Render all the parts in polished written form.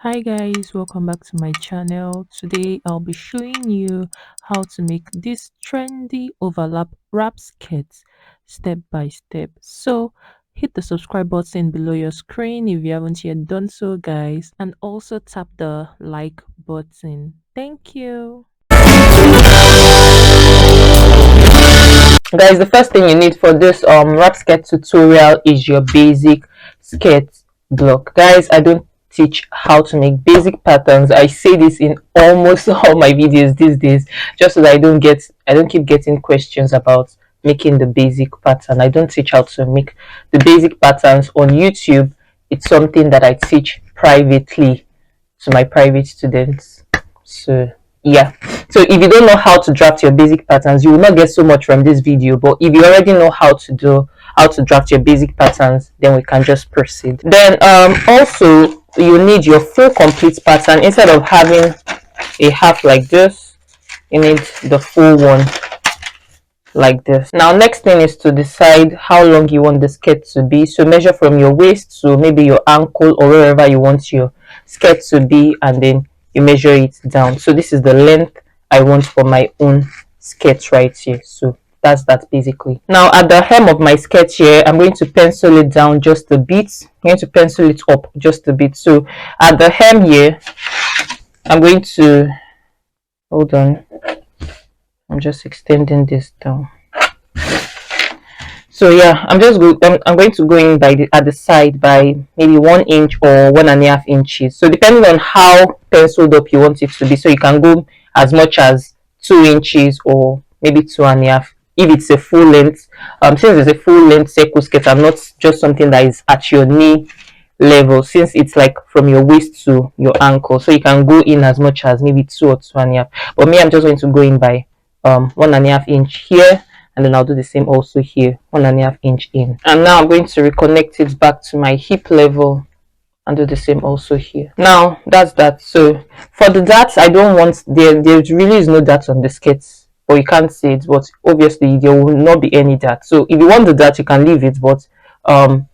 Hi guys, welcome back to my channel. Today I'll be showing you how to make this trendy overlap wrap skirt step by step. So hit the subscribe button below your screen if you haven't yet done so, guys, and also tap the like button. Thank you. Guys, the first thing you need for this wrap skirt tutorial is your basic skirt block. Guys, I don't teach how to make basic patterns. I say this in almost all my videos these days, just so that I don't keep getting questions about making the basic pattern. I don't teach how to make the basic patterns on YouTube. It's something that I teach privately to my private students. So yeah, so if you don't know how to draft your basic patterns, you will not get so much from this video. But if you already know how to draft your basic patterns, then we can just proceed. Then also you need your full complete pattern. Instead of having a half like this, you need the full one like this. Now next thing is to decide how long you want the skirt to be. So measure from your waist to maybe your ankle or wherever you want your skirt to be, and then you measure it down. So this is the length I want for my own skirt right here. So that's that basically. Now at the hem of my skirt here, I'm going to pencil it down just a bit. I'm going to pencil it up just a bit. So at the hem here, I'm going to hold on, I'm just extending this down. So yeah, I'm going to go in by at the side by maybe 1 inch or 1.5 inches. So depending on how penciled up you want it to be, so you can go as much as 2 inches or maybe 2.5 if it's a full length. Since it's a full length circle skirt and not just something that is at your knee level, since it's like from your waist to your ankle, so you can go in as much as maybe 2 or 2.5. But me, I'm just going to go in by 1.5 inch here, and then I'll do the same also here, 1.5 inch in. And now I'm going to reconnect it back to my hip level and do the same also here. Now that's that. So for the darts, I don't want there really is no darts on the skirts, or you can't see it, but obviously there will not be any dart. So if you want the dart, you can leave it, but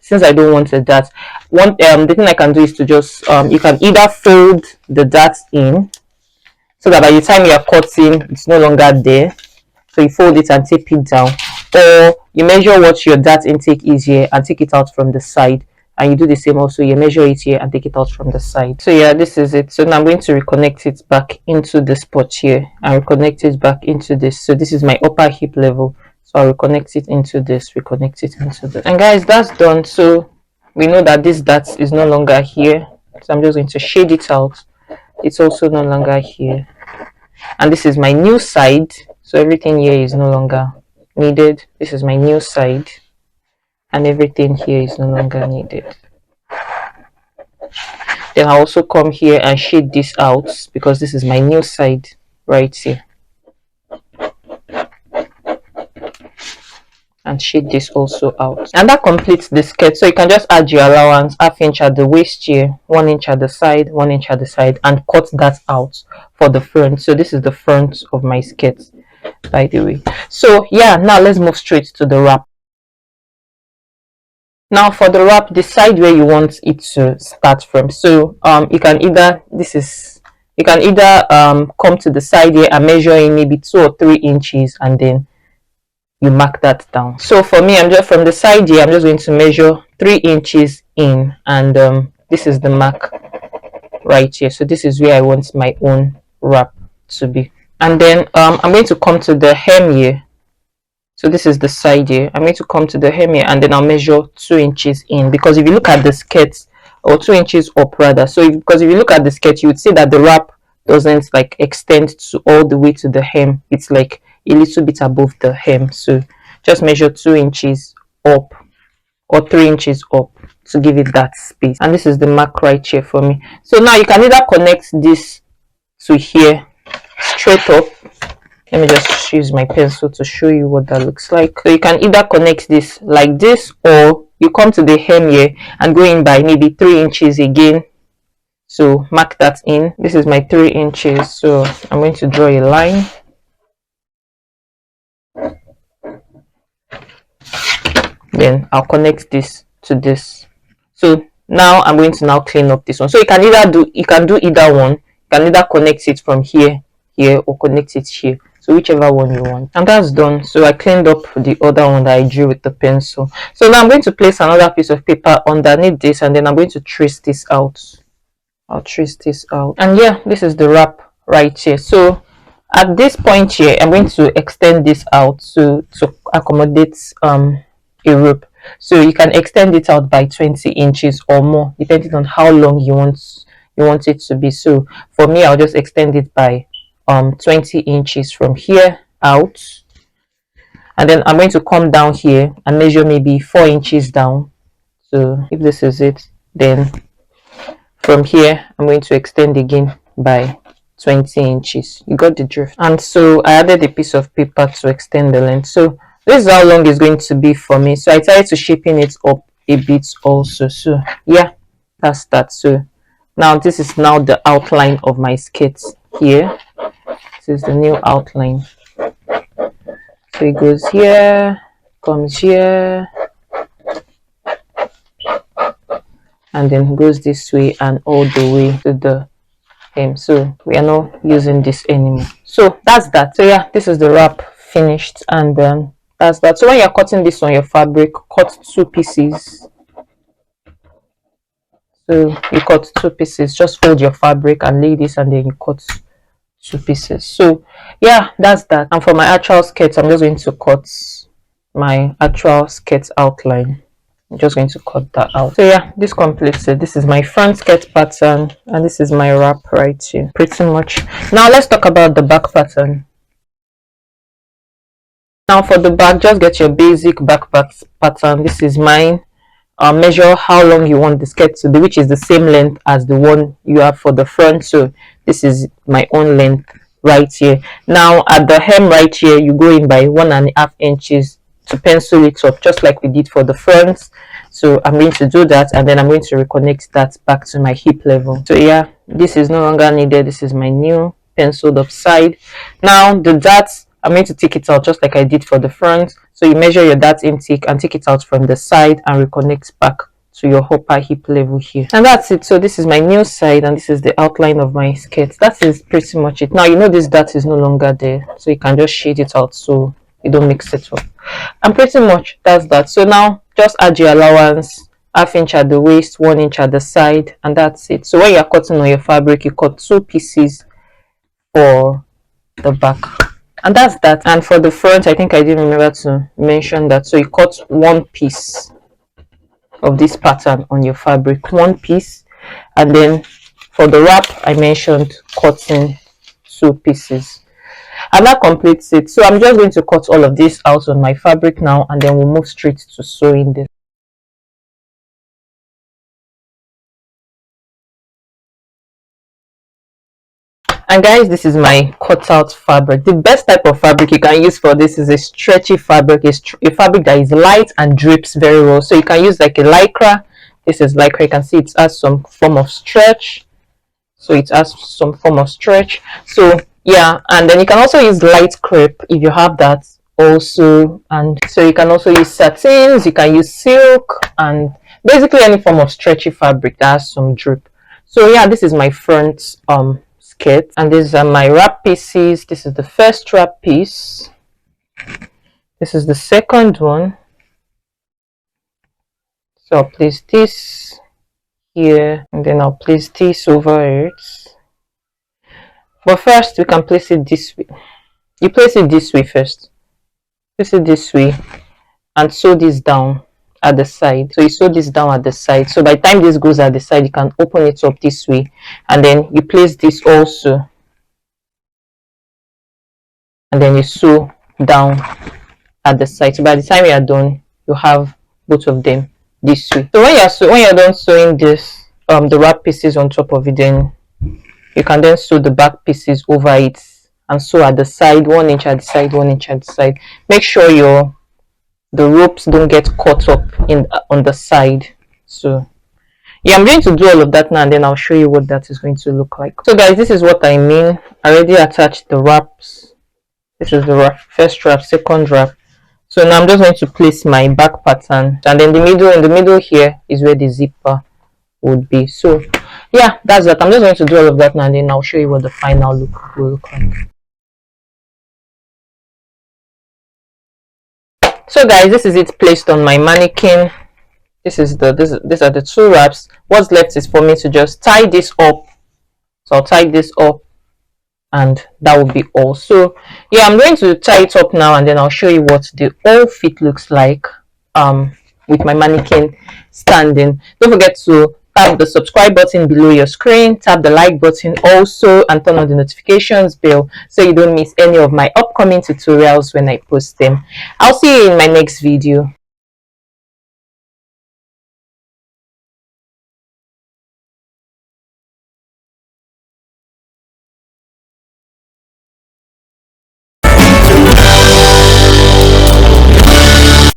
since I don't want a dart, the thing I can do is to just you can either fold the dart in so that by the time you are cutting, it's no longer there. So you fold it and tape it down, or you measure what your dart intake is here and take it out from the side, and you do the same also. You measure it here and take it out from the side. So yeah, this is it. So now I'm going to reconnect it back into the spot here and reconnect it back into this. So this is my upper hip level, so I'll reconnect it into this, reconnect it into this. And guys, that's done. So we know that this dart is no longer here, so I'm just going to shade it out. It's also no longer here, and this is my new side. So everything here is no longer needed. This is my new side, and everything here is no longer needed. Then I also come here and shade this out because this is my new side right here, and shade this also out. And that completes the skirt. So you can just add your allowance, 1/2 inch at the waist here, 1 inch at the side, 1 inch at the side, and cut that out for the front. So this is the front of my skirt, by the way. So yeah, now let's move straight to the wrap. Now for the wrap, decide where you want it to start from. So you can either come to the side here and measure in maybe 2 or 3 inches, and then you mark that down. So for me, I'm just from the side here, I'm just going to measure 3 inches in, and this is the mark right here. So this is where I want my own wrap to be. And then I'm going to come to the hem here. So this is the side here. I'm going to come to the hem here, and then I'll measure 2 inches in, because if you look at the skirt, or 2 inches up rather, so because if you look at the skirt, you would see that the wrap doesn't like extend to all the way to the hem. It's like a little bit above the hem. So just measure 2 inches up or 3 inches up to give it that space. And this is the mark right here for me. So now you can either connect this to here straight up. Let me just use my pencil to show you what that looks like. So you can either connect this like this, or you come to the hem here and go in by maybe 3 inches again. So mark that in. This is my 3 inches. So I'm going to draw a line. Then I'll connect this to this. So Now I'm going to now clean up this one. So you can do either one. You can either connect it from here or connect it here, so whichever one you want. And that's done. So I cleaned up the other one that I drew with the pencil. So now I'm going to place another piece of paper underneath this, and then I'm going to trace this out. I'll trace this out, and yeah, this is the wrap right here. So at this point here, I'm going to extend this out to accommodate a rope. So you can extend it out by 20 inches or more, depending on how long you want it to be. So for me, I'll just extend it by 20 inches from here out, and then I'm going to come down here and measure maybe 4 inches down. So if this is it, then from here I'm going to extend again by 20 inches. You got the drift. And so I added a piece of paper to extend the length. So this is how long it's going to be for me. So I tried to shaping it up a bit also. So yeah, that's that. So now this is now the outline of my skirt here. This is the new outline. So it goes here, comes here, and then goes this way and all the way to the hem. So we are not using this anymore. So that's that. So yeah, this is the wrap finished, and that's that. So when you're cutting this on your fabric, cut 2 pieces. So you cut 2 pieces, just fold your fabric and lay this, and then you cut 2 pieces. So yeah, that's that. And for my actual skirt, I'm just going to cut my actual skirt outline. I'm just going to cut that out. So yeah, this completes it. This is my front skirt pattern, and this is my wrap right here, pretty much. Now let's talk about the back pattern. Now for the back, just get your basic back pattern. This is mine. Measure how long you want the skirt to be, which is the same length as the one you have for the front. So this is my own length right here. Now at the hem right here, you go in by 1.5 inches to pencil it up, just like we did for the front. So I'm going to do that, and then I'm going to reconnect that back to my hip level. So yeah, this is no longer needed. This is my new penciled up side. Now the darts, I'm going to take it out just like I did for the front. So you measure your dart intake and take it out from the side and reconnect back to your upper hip level here. And that's it. So this is my new side, and this is the outline of my skirt. That is pretty much it. Now you know this dart is no longer there, so you can just shade it out so you don't mix it up. And pretty much that's that. So now just add your allowance, 1/2 inch at the waist, 1 inch at the side, and that's it. So when you're cutting on your fabric, you cut 2 pieces for the back, and that's that. And for the front, I think I didn't remember to mention that. So you cut 1 piece of this pattern on your fabric, 1 piece, and then for the wrap, I mentioned cutting 2 pieces. And that completes it. So I'm just going to cut all of this out on my fabric now, and then we'll move straight to sewing this. And guys, this is my cutout fabric. The best type of fabric you can use for this is a stretchy fabric. It's a fabric that is light and drapes very well. So you can use like a lycra. This is lycra. You can see it has some form of stretch. So it has some form of stretch. So yeah, and then you can also use light crepe if you have that also. And so you can also use satins, you can use silk, and basically any form of stretchy fabric that has some drip. So yeah, this is my front skirt, and these are my wrap pieces. This is the first wrap piece, this is the second one. So I'll place this here, and then I'll place this over it. But first we can place it this way. You place it this way first, place it this way, and sew this down at the side. So you sew this down at the side, so by the time this goes at the side, you can open it up this way, and then you place this also, and then you sew down at the side. So by the time you are done, you have both of them this way. So when you're done sewing this the wrap pieces on top of it, then you can then sew the back pieces over it and sew at the side, 1 inch at the side, 1 inch at the side. Make sure the ropes don't get caught up on the side. So yeah, I'm going to do all of that now, and then I'll show you what that is going to look like. So guys, this is what I mean. I already attached the wraps. This is the wrap, first wrap, second wrap. So now I'm just going to place my back pattern, and then in the middle here is where the zipper would be. So yeah, that's that. I'm just going to do all of that now, and then I'll show you what the final look will look like. So guys, this is it placed on my mannequin. These are the two wraps. What's left is for me to just tie this up. So I'll tie this up, and that will be all. So yeah, I'm going to tie it up now, and then I'll show you what the whole fit looks like with my mannequin standing. Don't forget to tap the subscribe button below your screen, tap the like button also, and turn on the notifications bell so you don't miss any of my upcoming tutorials when I post them. I'll see you in my next video.